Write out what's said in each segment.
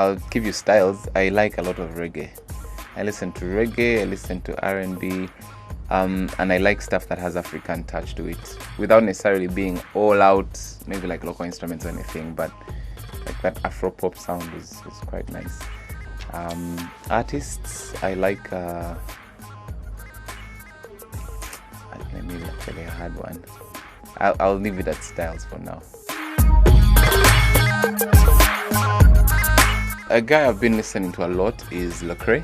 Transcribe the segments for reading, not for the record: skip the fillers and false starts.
I'll give you styles. I like a lot of reggae. I listen to reggae, I listen to R&B, and I like stuff that has African touch to it, without necessarily being all out, maybe like local instruments or anything, but like that Afro pop sound is quite nice. Artists, I like, let me actually a hard one. I'll leave it at styles for now. A guy I've been listening to a lot is Lecrae,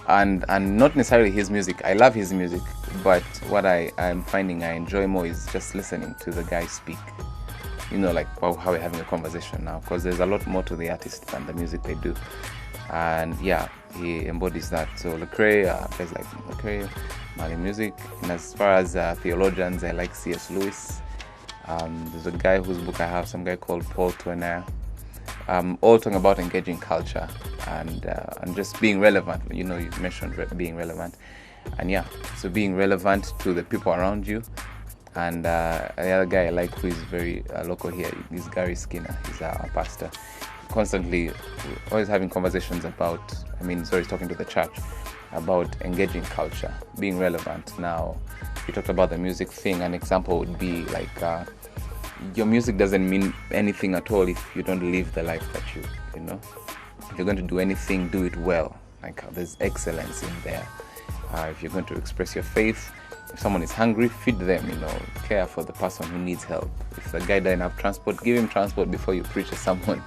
and not necessarily his music. I love his music, but what I'm finding I enjoy more is just listening to the guy speak. You know, like how we're having a conversation now, because there's a lot more to the artist than the music they do. And yeah, he embodies that. So Lecrae, guys like Lecrae, Mali music. And as far as theologians, I like C.S. Lewis. There's a guy whose book I have, some guy called pt.2. All talking about engaging culture and just being relevant. You know, you mentioned being relevant, and yeah, so being relevant to the people around you. And the other guy I like who is very local here is Gary Skinner. He's our pastor. Constantly, always having conversations about. Talking to the church about engaging culture, being relevant. Now, you talked about the music thing. An example would be like. Your music doesn't mean anything at all if you don't live the life that you know. If you're going to do anything, do it well. Like there's excellence in there. If you're going to express your faith, if someone is hungry, feed them. You know, care for the person who needs help. If the guy doesn't have transport, give him transport before you preach to someone.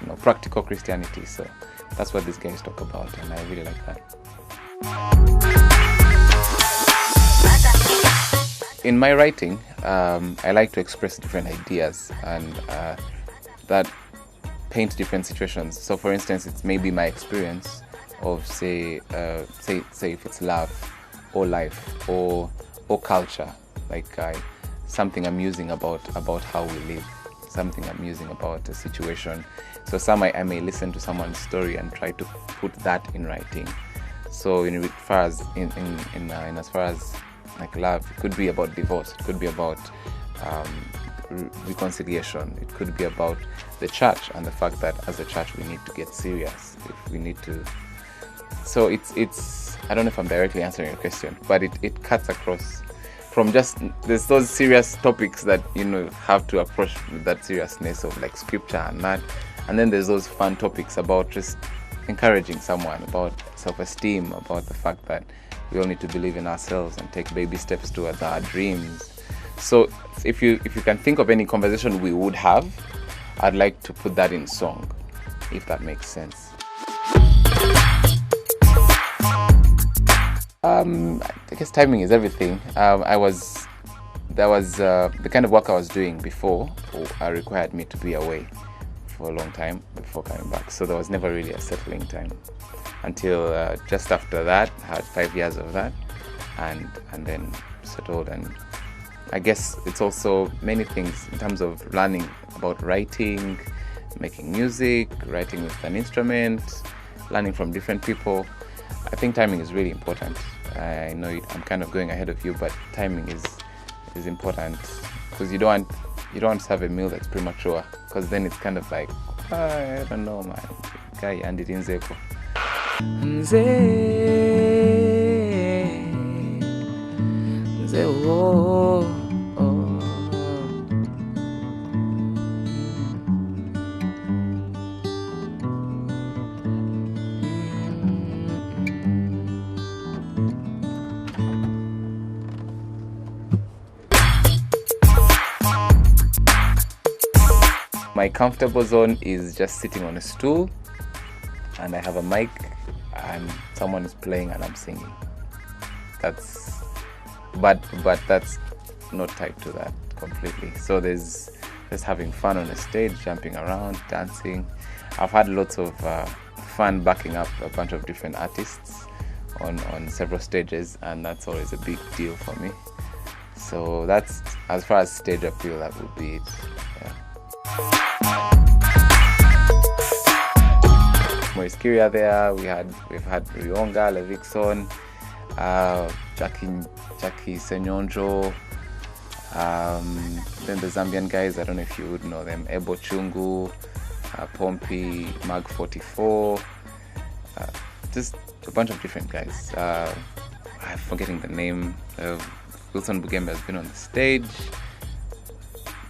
You know, practical Christianity. So that's what these guys talk about, and I really like that. In my writing, I like to express different ideas and that paint different situations. So, for instance, it's maybe my experience of say if it's love or life or culture, like something I'm using about how we live, something I'm using about a situation. So, I may listen to someone's story and try to put that in writing. So, as far as like love, it could be about divorce, it could be about reconciliation, it could be about the church and the fact that as a church we need to get serious, if we need to. So it's I don't know if I'm directly answering your question, but it cuts across from just there's those serious topics that have to approach with that seriousness of like scripture and that, and then there's those fun topics about just encouraging someone, about self-esteem, about the fact that we all need to believe in ourselves and take baby steps towards our dreams. So if you can think of any conversation we would have, I'd like to put that in song, if that makes sense. I guess timing is everything. The kind of work I was doing before required me to be away for a long time before coming back. So there was never really a settling time until just after that. I had 5 years of that and then settled. And I guess it's also many things in terms of learning about writing, making music, writing with an instrument, learning from different people. I think timing is really important. I know I'm kind of going ahead of you, but timing is important, because you don't want to have a meal that's premature, because then it's kind of like, I don't know, man. Guy and it in Zeko. My comfortable zone is just sitting on a stool and I have a mic and someone is playing and I'm singing. But that's not tied to that completely. So there's just having fun on the stage, jumping around, dancing. I've had lots of fun backing up a bunch of different artists on several stages, and that's always a big deal for me. So that's, as far as stage appeal, that would be it. Yeah. Maurice Kiria there. We've had Rionga, Levixon, Jackie Senyonjo, then the Zambian guys, I don't know if you would know them, Ebo Chungu, Pompey, Mag 44, just a bunch of different guys. I'm forgetting the name. Wilson Bugembe has been on the stage.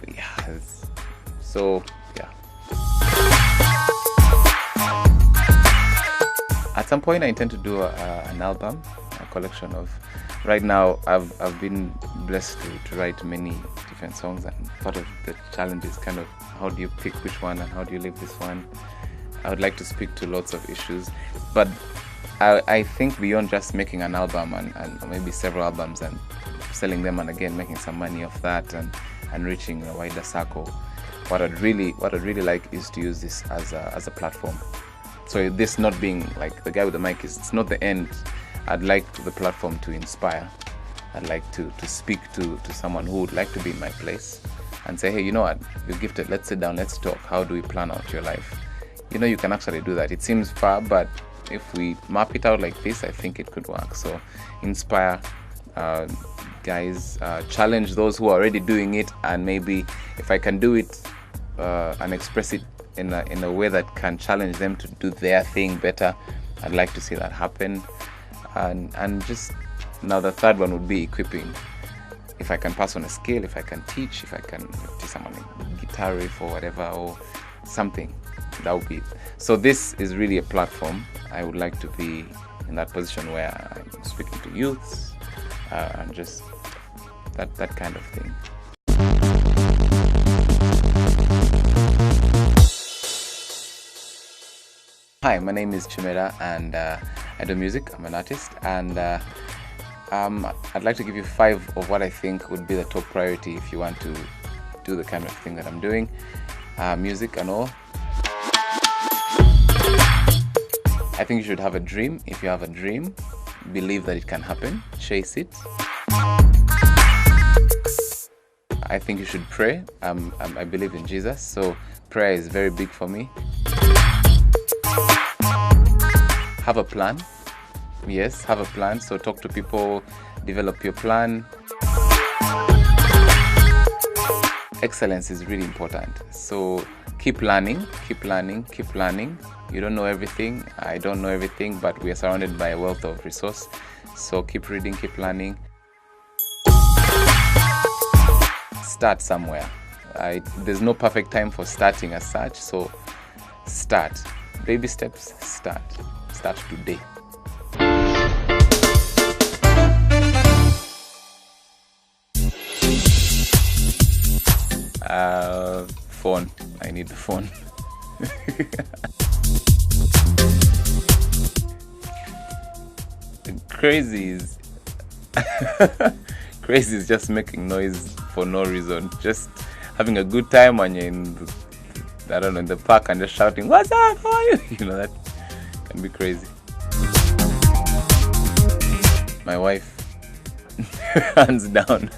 Yeah, so yeah. At some point, I intend to do an album, a collection of. Right now, I've been blessed to write many different songs, and part of the challenge is kind of how do you pick which one and how do you leave this one. I would like to speak to lots of issues, but I think beyond just making an album and maybe several albums and selling them and again making some money off that and reaching a wider circle, what I'd really like is to use this as a platform. So this not being like the guy with the mic it's not the end. I'd like the platform to inspire. I'd like to speak to someone who would like to be in my place and say, hey, you know what, you're gifted, let's sit down, let's talk. How do we plan out your life? You can actually do that. It seems far, but if we map it out like this, I think it could work. So inspire guys, challenge those who are already doing it, and maybe if I can do it and express it in a way that can challenge them to do their thing better, I'd like to see that happen. And just now the third one would be equipping. If I can pass on a skill, if I can teach, if I can teach someone a guitar riff or whatever or something, that would be it. So this is really a platform. I would like to be in that position where I'm speaking to youths and just that kind of thing. Hi, my name is MERA and I do music. I'm an artist, and I'd like to give you 5 of what I think would be the top priority if you want to do the kind of thing that I'm doing, music and all. I think you should have a dream. If you have a dream, believe that it can happen, chase it. I think you should pray. I believe in Jesus, so prayer is very big for me. Have a plan. Yes, have a plan. So talk to people, develop your plan. Excellence is really important. So keep learning, keep learning, keep learning. You don't know everything. I don't know everything, but we are surrounded by a wealth of resource. So keep reading, keep learning. Start somewhere. There's no perfect time for starting as such. So start. Baby steps, start. Start today. Phone. I need the phone. Crazy is just making noise for no reason. Just having a good time when you're in the park and just shouting, "What's up? How are you?" That can be crazy. My wife, hands down.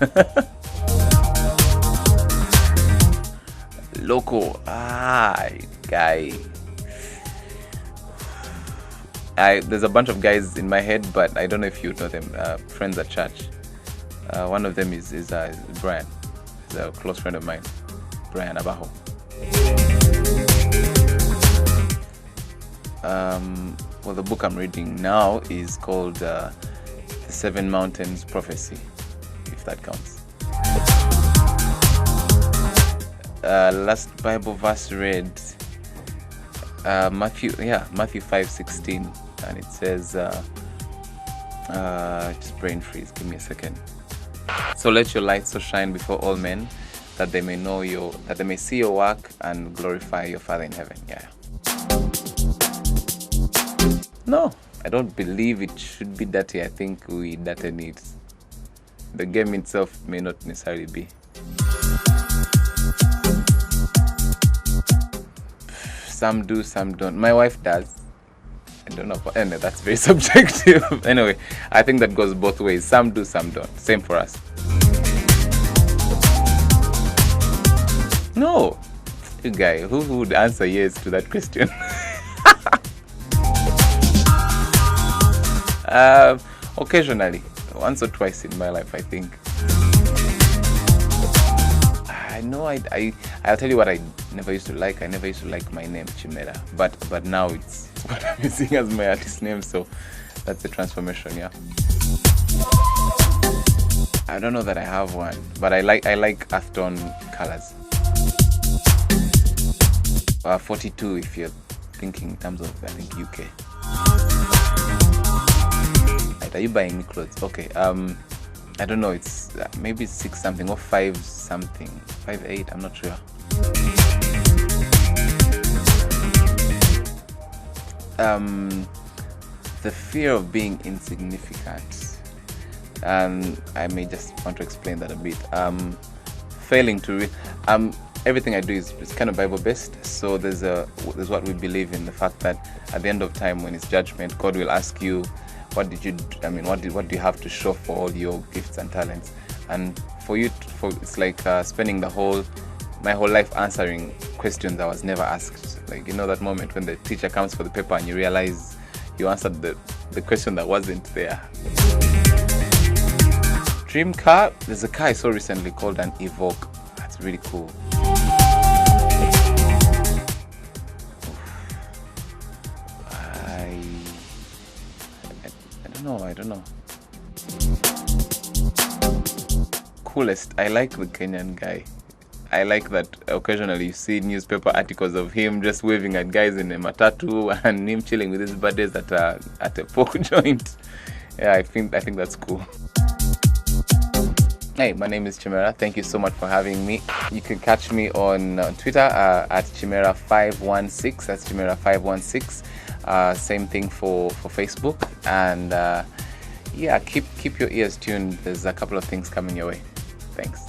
Loco, guy. There's a bunch of guys in my head, but I don't know if you know them. Friends at church. One of them is Brian. He's a close friend of mine, Brian Abajo. Well, the book I'm reading now is called The 7 Mountains Prophecy, if that counts. Last Bible verse read Matthew 5:16, and it says just brain freeze, give me a second. So let your light so shine before all men that they may see your work and glorify your Father in heaven. No, I don't believe it should be dirty. I think we dirty needs. The game itself may not necessarily be. Some do, some don't. My wife does. I don't know. Anyway, that's very subjective. Anyway, I think that goes both ways. Some do, some don't. Same for us. No. You guy, who would answer yes to that question? Occasionally. Once or twice in my life, I think. I know I'll tell you what I never used to like. I never used to like my name Chimera, but now it's what I'm using as my artist name. So that's the transformation. Yeah. I don't know that I have one, but I like earth tone colors. 42 if you're thinking in terms of, I think, UK. Right, are you buying me clothes? Okay. I don't know. It's maybe 6 something or 5 something, 5'8". I'm not sure. The fear of being insignificant. I may just want to explain that a bit. Failing to everything I do is kind of Bible based. So there's what we believe in, the fact that at the end of time, when it's judgment, God will ask you, what did you do? I mean, what do you have to show for all your gifts and talents? And it's like spending my whole life answering questions I was never asked. Like, you know, that moment when the teacher comes for the paper and you realize you answered the question that wasn't there. Dream car, there's a car I saw recently called an Evoque. That's really cool. I don't know. Coolest, I like the Kenyan guy. I like that occasionally you see newspaper articles of him just waving at guys in a matatu and him chilling with his buddies at a pork joint. Yeah, I think that's cool. Hey, my name is Chimera. Thank you so much for having me. You can catch me on Twitter at Chimera516. That's Chimera516. Same thing for Facebook. And yeah, keep your ears tuned. There's a couple of things coming your way. Thanks.